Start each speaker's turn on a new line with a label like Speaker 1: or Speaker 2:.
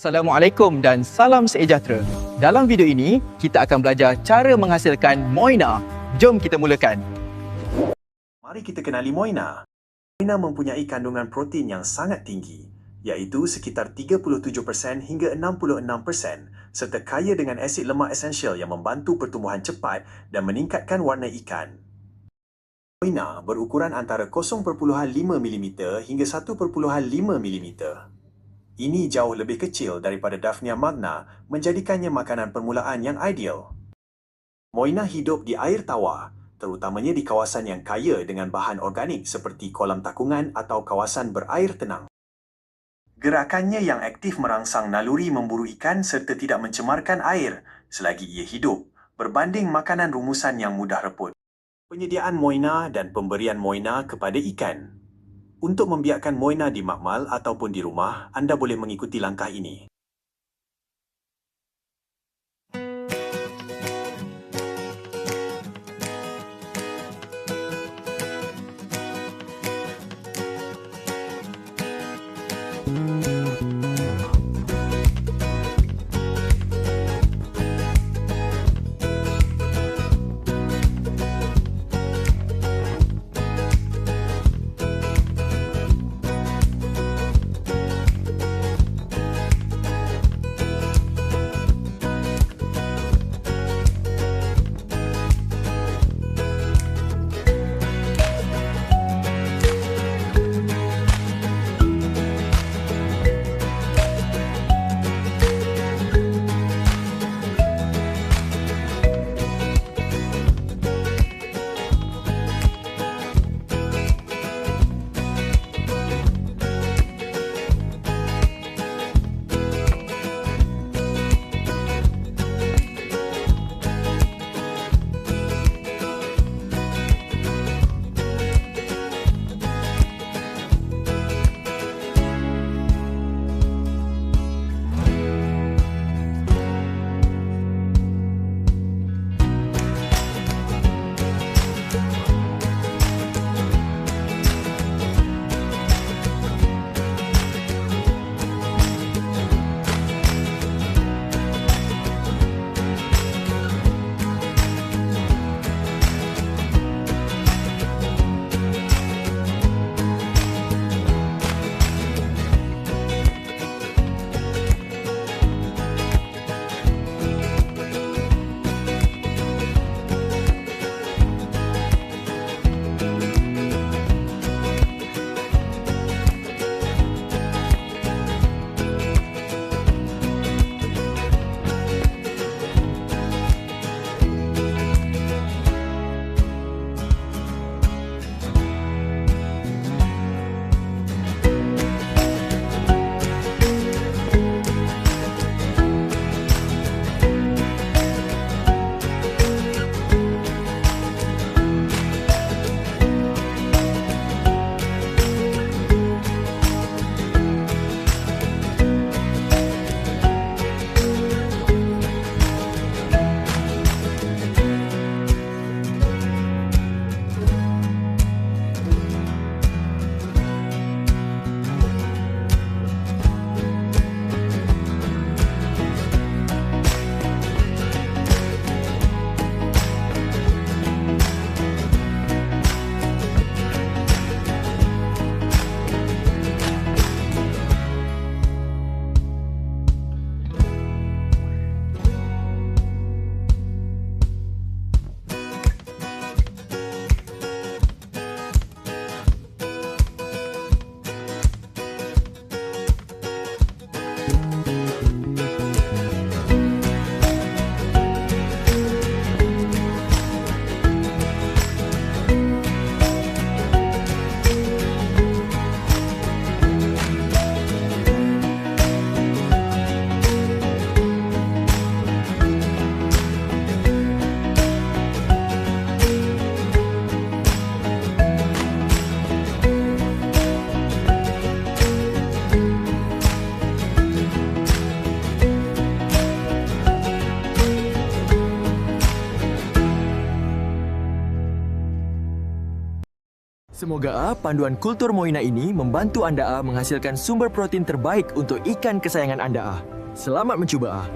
Speaker 1: Assalamualaikum dan salam sejahtera. Dalam video ini, kita akan belajar cara menghasilkan moina. Jom kita mulakan.
Speaker 2: Mari kita kenali moina. Moina mempunyai kandungan protein yang sangat tinggi, iaitu sekitar 37% hingga 66%, serta kaya dengan asid lemak esensial yang membantu pertumbuhan cepat dan meningkatkan warna ikan. Moina berukuran antara 0.5 mm hingga 1.5 mm. Ini jauh lebih kecil daripada Daphnia magna, menjadikannya makanan permulaan yang ideal. Moina hidup di air tawar, terutamanya di kawasan yang kaya dengan bahan organik seperti kolam takungan atau kawasan berair tenang. Gerakannya yang aktif merangsang naluri memburu ikan serta tidak mencemarkan air selagi ia hidup, berbanding makanan rumusan yang mudah reput. Penyediaan moina dan pemberian moina kepada ikan. Untuk membiarkan moina di makmal ataupun di rumah, anda boleh mengikuti langkah ini.
Speaker 1: Semoga panduan kultur Moina ini membantu anda menghasilkan sumber protein terbaik untuk ikan kesayangan anda. Selamat mencuba.